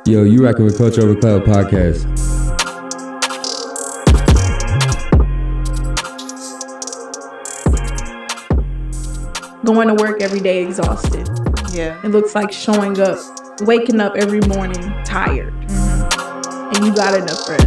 Yo, you rocking with Culture Over Clout podcast. Going to work every day exhausted. Yeah. It looks like showing up, waking up every morning tired. Mm-hmm. And you got enough rest.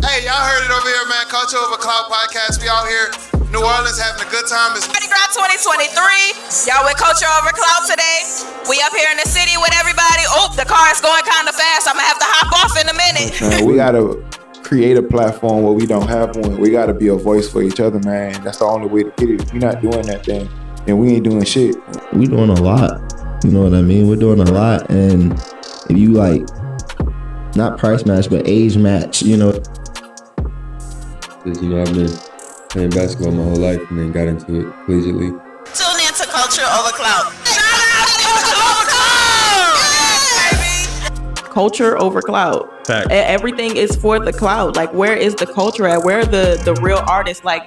Hey, y'all heard it over here, man. Culture Over Clout podcast. We out here, New Orleans, having a good time. It's Mardi Gras 2023. Y'all with Culture Over Clout today. We up here in the city with everybody. Oh, the car is going kind of fast. I'm going to have to hop off in a minute. We got to create a platform where we don't have one. We got to be a voice for each other, man. That's the only way to get it. If we're not doing that thing, then we ain't doing shit. We doing a lot. You know what I mean? We're doing a lot. And if you like, not price match, but age match, you know. Because, you know, I've been playing basketball my whole life and then got into it collegiately. Tune in to Culture Over Clout. Shout out to Culture Over Clout! Baby. Culture over clout. Fact. Everything is for the clout. Like, where is the culture at? Where are the real artists? Like,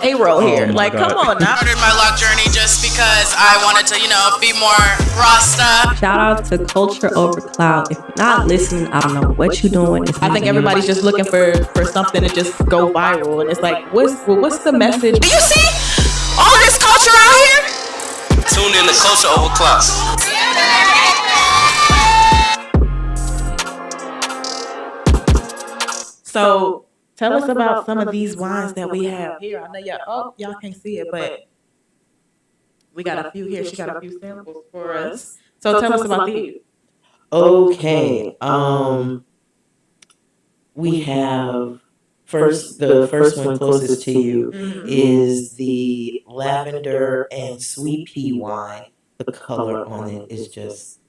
A-Roll here. Like, God. come on now. Started my lock journey just because I wanted to, be more Rasta. Shout out to Culture Over Clout. If you're not listening, I don't know what you're doing. I think everybody's just looking for something to just go viral. And it's like, what's the message? Do you see all this culture out here? Tune in to Culture Over Clout. So tell us about some of these wines that we have here. I know y'all can't see it, but we got a few here. She got a few samples for us. So tell us about these. Okay. We have the first one closest to you is the lavender and sweet pea wine. The color on it is just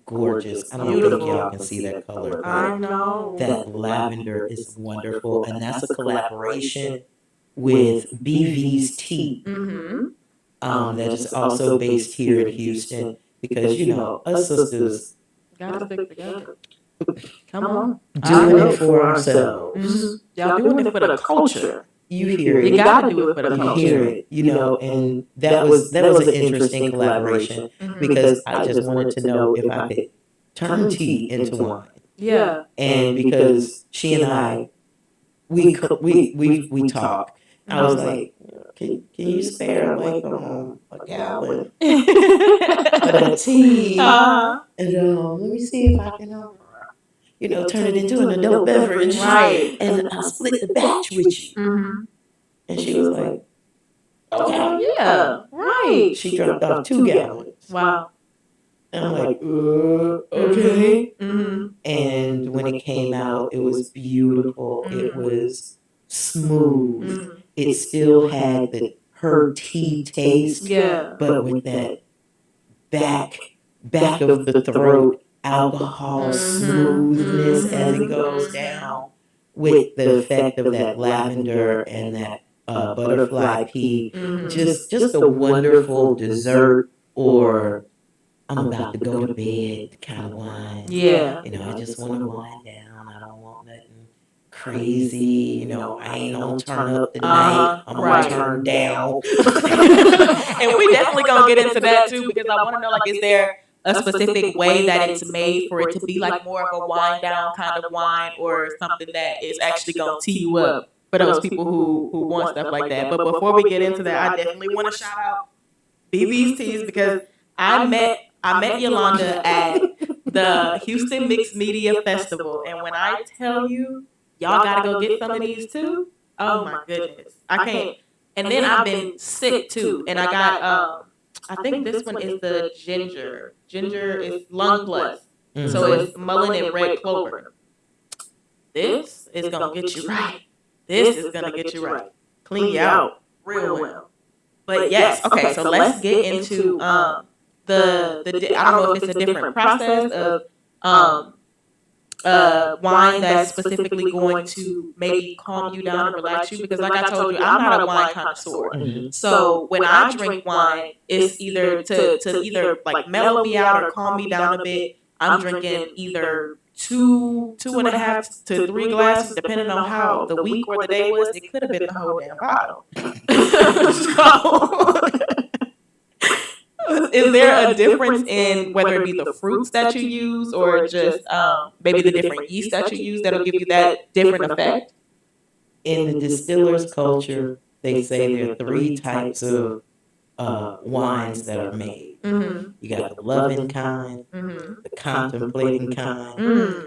gorgeous. I don't think y'all can see that color. I know. That lavender is wonderful, and that's a collaboration with BV's Tea. That is also based here in Houston because us sisters Gotta stick together. Come on. doing it for ourselves. Y'all doing it for the culture. You hear it. You gotta do it for the You culture. hear it, and that was an interesting collaboration because I just wanted to know if I could turn tea into wine. Yeah. And because she and I, we talk. I was like, can you spare like a gallon of that tea? And let me see if I can, turn it into an adult beverage. Right. And I'll split the batch with you. And she was like, okay. Yeah. Right. She dropped off 2 gallons. Wow. And I'm like, okay. And when it came out, it was beautiful. It was smooth. It still had the herb tea taste. Yeah. But with that back of the throat alcohol smoothness as it goes down with the effect of that lavender and that butterfly pea. Just a wonderful dessert or I'm about to go to bed kind of wine. Yeah. I just want to wind down. I don't want nothing crazy. I ain't gonna turn up tonight. I'm gonna turn down. And we definitely gonna get into that too because I want to know, like, is there a specific way that it's made for it to be like more of a wind down kind of wine or something that is actually gonna tee you up for those people who want stuff like that? But before we get into that, I definitely want to shout out BB's Teas because I met Yolanda at the Houston Mixed Media Festival, and when I tell you, y'all gotta go get some of these too. Oh my goodness, I can't. And then I've been sick too, and I got I think this one is the ginger. Ginger is lung plus, so it's mullein and red clover. This is gonna get you right. This is gonna get you right. Clean you out real well. But yes, okay. So let's get into the I don't know if it's a different process of wine that's specifically going to maybe calm you down and relax you because like I told you, I'm not a wine connoisseur. So when I drink wine, it's either to either like mellow me out or calm me down a bit. I'm drinking either 2.5 to 3 glasses, depending on how the week or the day was. It could have been the whole damn bottle. So is there a difference in whether it be the fruits that you use or just maybe the different yeast that you use that'll give you that different effect? In the distiller's culture, they say there are 3 types of wines that are made. Mm-hmm. You got the loving kind, Mm-hmm. the contemplating kind,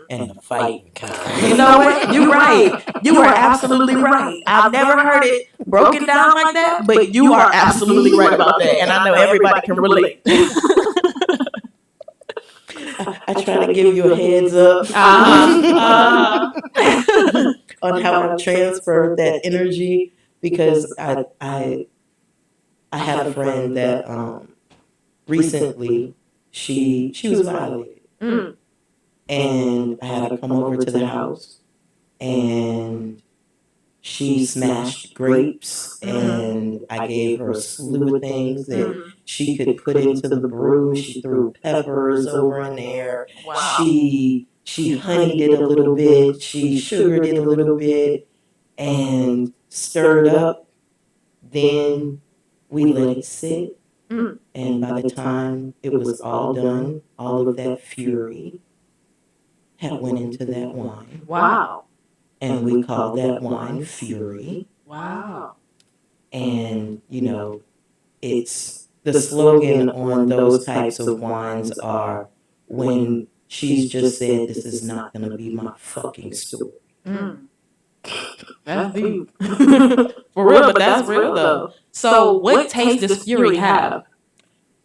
and the fighting kind. You know what? You're right. You are absolutely right. I've never heard it broken down like that, but you are absolutely right about that. And I know everybody can relate. I try to give you a heads up on how I transfer that energy, because I had a friend that recently she was violated, and I had her come over to the house, and she smashed grapes, and I gave her a slew of things that she could put into the brew. She threw peppers over in there. Wow. She honeyed it a little bit. She sugared it a little bit and stirred up. Then we let it sit. And by the time it was all done, all of that fury had went into that wine. Wow. And we call that wine Fury. Wow. And, it's the slogan on those types of wines are, when she's just said, this is not going to be my fucking story. That's deep. For real, but that's real though. So what taste does Fury have?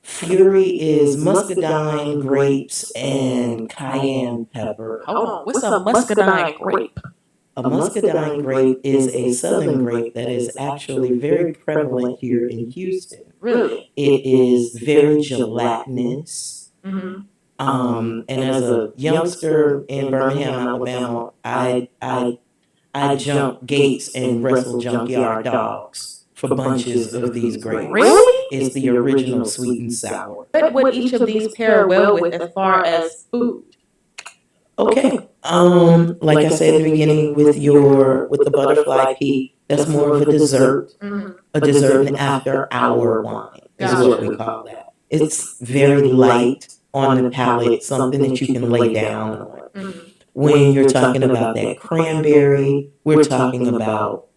Fury is muscadine, grapes, and cayenne pepper. Hold on. What's a muscadine grape? A muscadine grape is a southern grape that is actually very prevalent here in Houston. Really? It is very gelatinous. And as a youngster in Birmingham, Alabama, I jumped gates and wrestled junkyard dogs for bunches of these grapes. Really? It's the original sweet and sour. What would each of these pair well with as far as food? Okay. Like I said in the beginning, with the butterfly pea, that's more of a dessert. A dessert and after hour wine is what we call that. It's very light on the palate, something that you can lay down on. When you're talking about that cranberry, we're talking about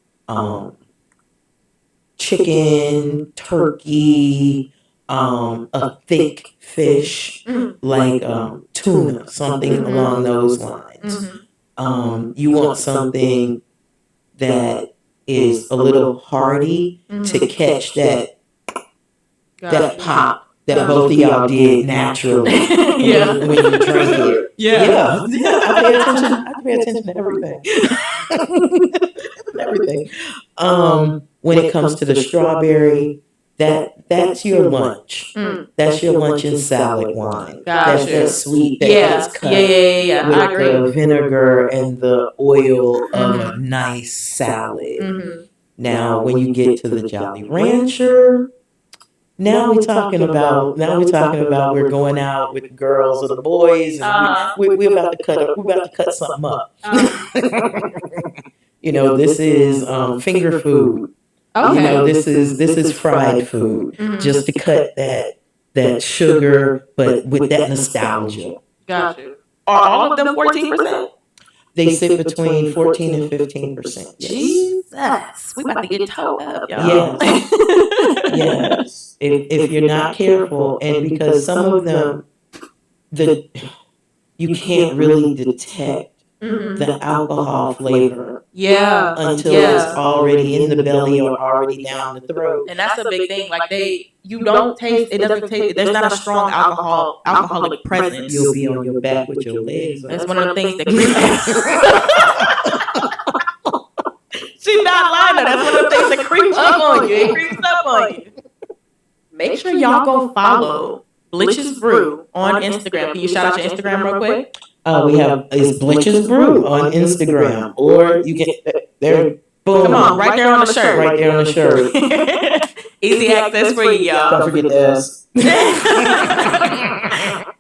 chicken, turkey, a thick fish like tuna, something along those lines. You want something that is a little hearty to catch that pop that both of y'all did naturally when you drink it. Yeah. I pay attention to everything. Everything. When it comes to the strawberry, that's your lunch. That's your lunch and salad wine. That's that sweet that gets cut with the vinegar and the oil of a nice salad. Now, when you get to the Jolly Rancher, now we're talking about we're going out with the girls or the boys, and we're about to cut something up. This is finger food. Okay. This is fried food, just to cut that sugar, but with that nostalgia. Gotcha. Are all of them 14%? They sit between 14 and 15%. Yes. Jesus, we about to get towed up, y'all. Yes. If you're not careful, and because some of them, you can't really detect the alcohol flavor until it's already in the belly or already down the throat. And that's a big thing. Like you don't taste, it doesn't taste, there's not a strong alcoholic presence. You'll be on your back with your legs. That's one of the things that she's not lying. That's one of the things that creeps up on you. It creeps up on you. Make sure y'all go follow Blitch's Brew on Instagram. Can you shout out your Instagram real quick? We have Blitch's Brew on Instagram, or you get there. Boom! Come on, right there on the shirt. Right there on the shirt. Easy access for you, y'all. Don't forget the S.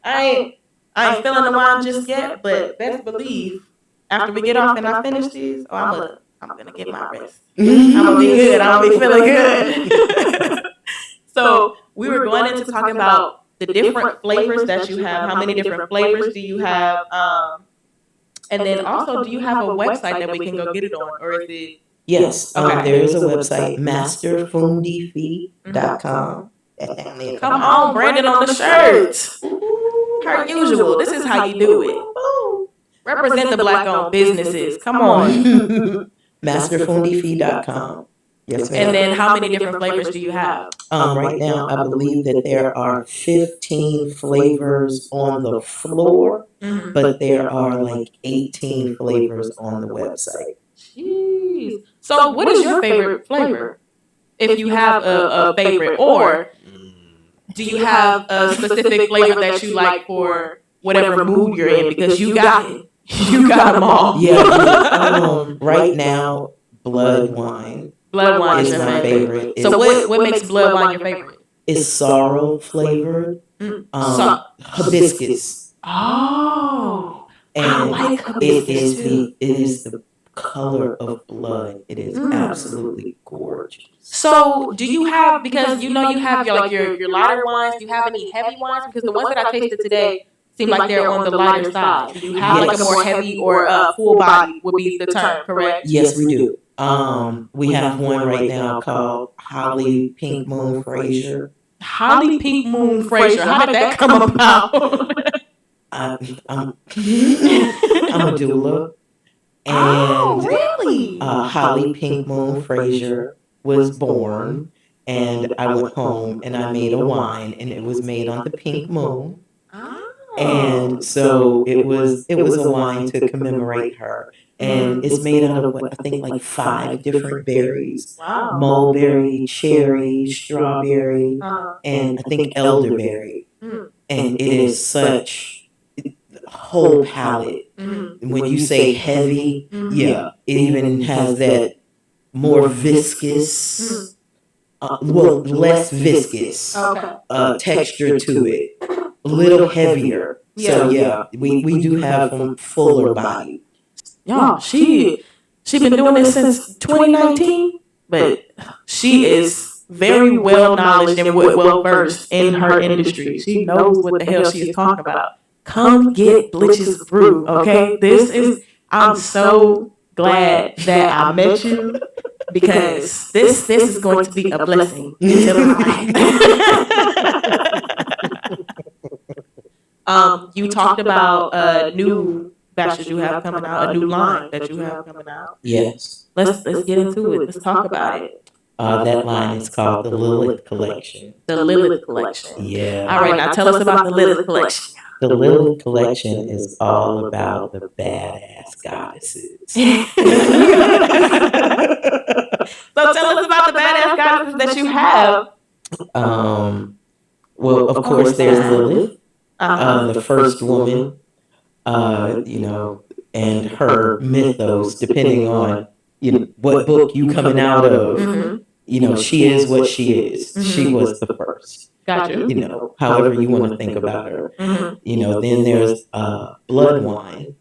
I ain't feeling the wine just yet, but best believe after we get off and I finish these, I'm gonna get my rest. I'm gonna be good. I'm gonna be feeling good. So we were going into talking about the different flavors that you have. How many different flavors do you have? And then also, do you have a website that we can go get it on, or is it? Yes, Okay. there is a website, masterfundifi.com. Come on, Brandon on the shirt. Per usual, this is how you do it. Represent the black-owned businesses. Come on. Masterfundifi.com. Yes, ma'am. And then how many different flavors do you have? Right now, I believe that there are 15 flavors on the floor, but there are like 18 flavors on the website. Jeez. So what is your favorite flavor? If you have a favorite, or do you have a specific flavor that you like for whatever mood you're in? Because you got it. You got them all. Yeah. Right now, blood wine. Blood wine is my favorite. So what makes blood wine your favorite? It's sorrel flavored. Hibiscus. Oh. And I like hibiscus it is the color of blood. It is absolutely gorgeous. So do you have, because you know you have your lighter wines, do you have any heavy wines? Because the ones that I tasted today seem like they're on the lighter side. Do you have like a more heavy or full body would be the term, correct? Yes, we do. We have one right now called Holly Pink Moon Fraser. Holly Pink Moon Fraser. How did that come about? I'm a doula. Oh, And really? Holly Pink Moon Fraser was born, and I went home and I made a wine, and it was made on the pink moon. And so it was a wine to commemorate her. And it's made out of what I think like 5 different berries. Wow. Mulberry, cherry, strawberry, and I think elderberry. And it is such whole palate. When you say heavy, yeah, it even has that more viscous, less viscous texture to it. A little heavier. So yeah, we do have fuller body. Y'all, she been doing this since 2019, but she is very well knowledge and well versed in her industry. She knows what the hell she is talking about. Come get Blitch's Brew, okay? I'm so glad that I met you, because this is going to be a blessing into life. You talked about a new batch that you have coming out, a new line that you have coming out. Yes. Let's get into it. Let's talk about it. That line is called the Lilith Collection. The Lilith Collection. Yeah. All right, now tell us about the Lilith Collection. The Lilith Collection is all about the badass goddesses. So tell us about the badass goddesses that you have. Well, of course, there's Lilith, the first woman, and her mythos, depending on what book you coming out of. She is what she is. She was the first. Gotcha. However you want to think about her. Then there's blood wine,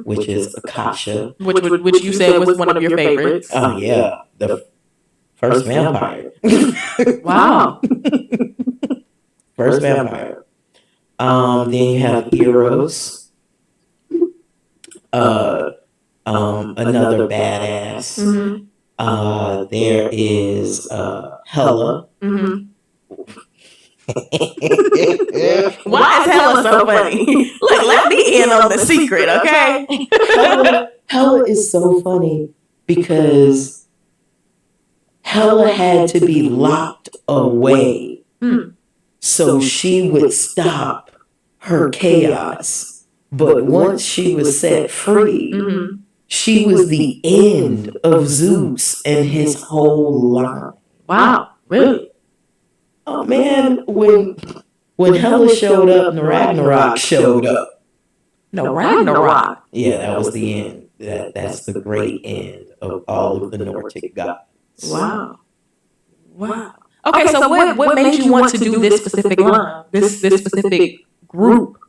which is Akasha, which you said was one of your favorites. Oh yeah, the first vampire. Wow. First vampire. Then you have Eros. Another badass. There is Hela. Why is Hela so funny? Look, let me in on the secret, okay? Hela is so funny because Hela had to be locked away so she would stop her chaos. But once she was set free, she was the end of Zeus and his whole line. Wow, really? Oh man, when Hela showed up, Ragnarok showed up. No, Ragnarok. Yeah, that was the end. That's the great end of all of the Nordic gods. Wow. Okay, so what made you want to do this specific line, this specific group?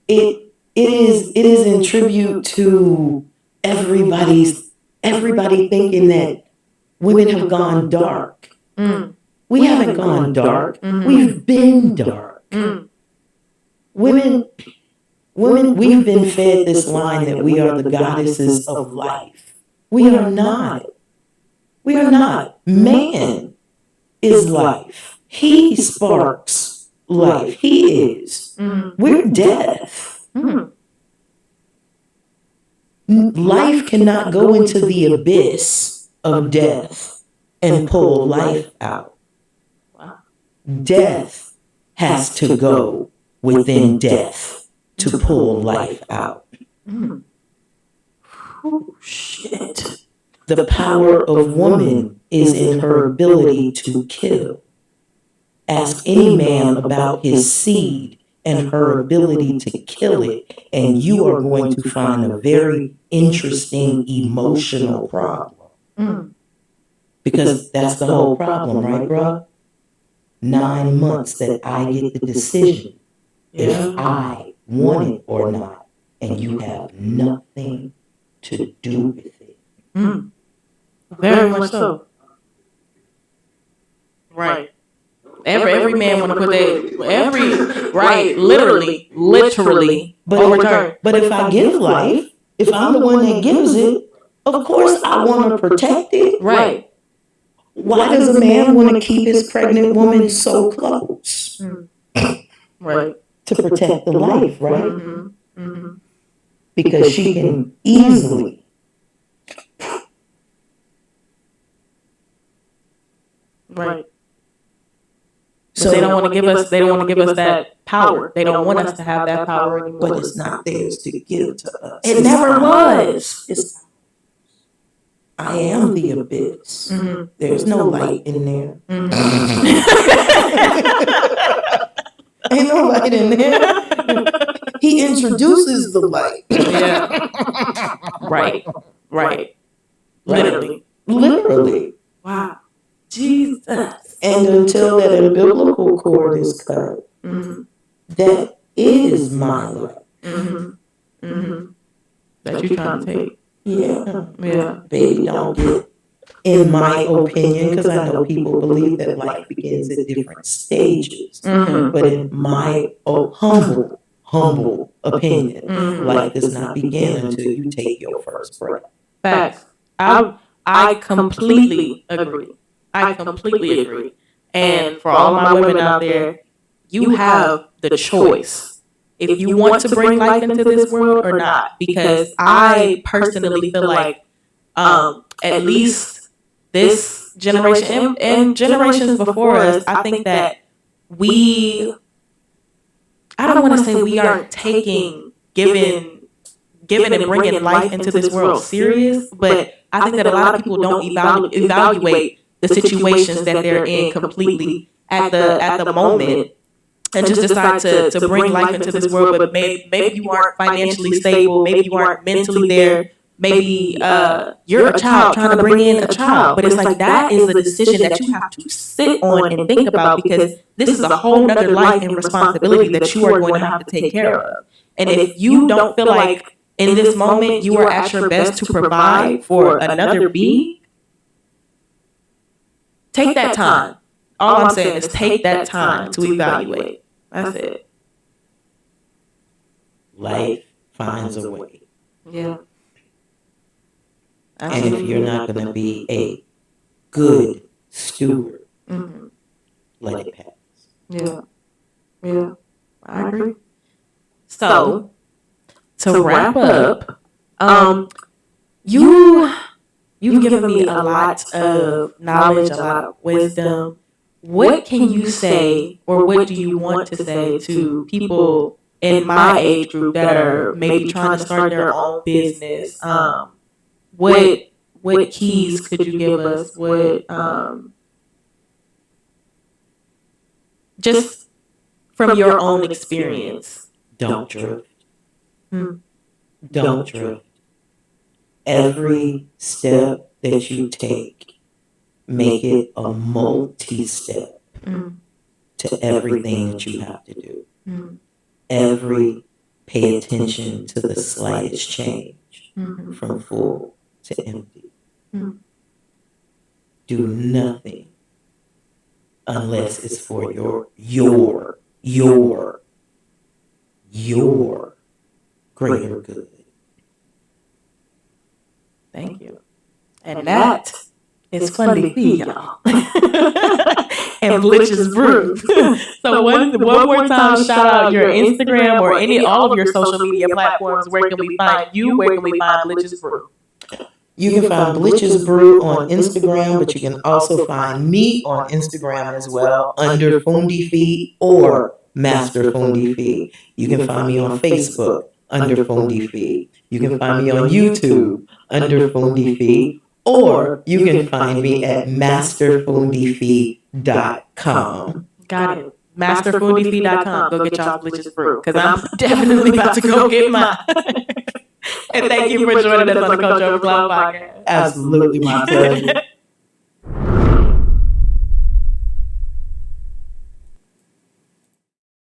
It is in tribute to everybody thinking that women have gone dark. We haven't gone dark. We've been dark. Women, we've been fed this line that we are the goddesses of life. We are not. We are not. Man is life. He sparks life. He is. We're death. Life cannot go into the abyss of death and pull life out. Death has to go within death to pull life out. Oh, shit. The power of woman is in her ability to kill. Ask any man about his seed and her ability to kill it, and you are going to find a very interesting emotional problem. Because that's the whole problem, right, bro? 9 months that I get the decision if I want it or not, and you have nothing to do with it. Very much so. Right. Every man want to put that literally overturn. But if I give life, if I'm the one that gives it, of course I want to protect it. Right. Why does a man want to keep his pregnant woman so close? Right. To protect the life, right? Because she can easily. Right. So they don't want to give us. They don't want to give us that power. They don't want us to have that power anymore. But it's not theirs to give to us. It never was. I am the abyss. There's no light in there. Ain't no light in there. He introduces the light. Yeah. Right. Literally. Wow. Jesus. And until that umbilical cord is cut, that is my life. That you trying to take. Yeah. Baby, don't get, in my opinion, because I know people believe that life begins at different stages. But in my humble opinion, life does not begin until you take your first breath. Facts. I completely agree. And for all my women out there, you have the choice if you want to bring life into this world or not. Because I personally feel like at least this generation and generations before us, I think that I don't want to say we aren't giving and bringing life into this world serious, but I think that a lot of people don't evaluate the situations that they're in completely at the moment, and just decide to bring life into this world. But maybe you aren't financially stable, maybe you aren't mentally there, maybe you're a child trying to bring in a child. But it's like that is a decision that you have to sit on and think about, because this is a whole nother life and responsibility that you are going to have to take care of. And if you don't feel like in this moment you are at your best to provide for another being, take that time. All I'm saying is take that time to evaluate. That's it. Life finds a way. Yeah. And if you're not going to be a good steward, let it pass. Yeah. I agree. So, to wrap up, you've given me a lot of knowledge, a lot of wisdom. What can you say, or what do you want to say to people in my age group that are maybe trying to start their own business? What keys could you give us? What just from your own experience? Don't drift. Don't drift. Every step that you take, make it a multi-step to everything that you have to do. Pay attention to the slightest change from full to empty. Do nothing unless it's for your greater good. Thank you. And that is Fundy Fee, y'all. And Blitch's Brew. So one more time, shout out your Instagram or all of your social media platforms. Where can we find you? Where can we find Blitch's Brew? You can find Blitch's Brew on Instagram, but you can also find me on Instagram as well under Fundi Fee or Master Fundi Fee. You can find me on Facebook under Fundi Fee. You can find me on YouTube under Fundi Fee, or you can find me at masterfundifee.com. Got it. Masterfundifee.com. Go get y'all Blitch's Brew, because I'm definitely about to go get mine. And thank you for joining us on the Culture Over Cloud podcast. Absolutely, my pleasure.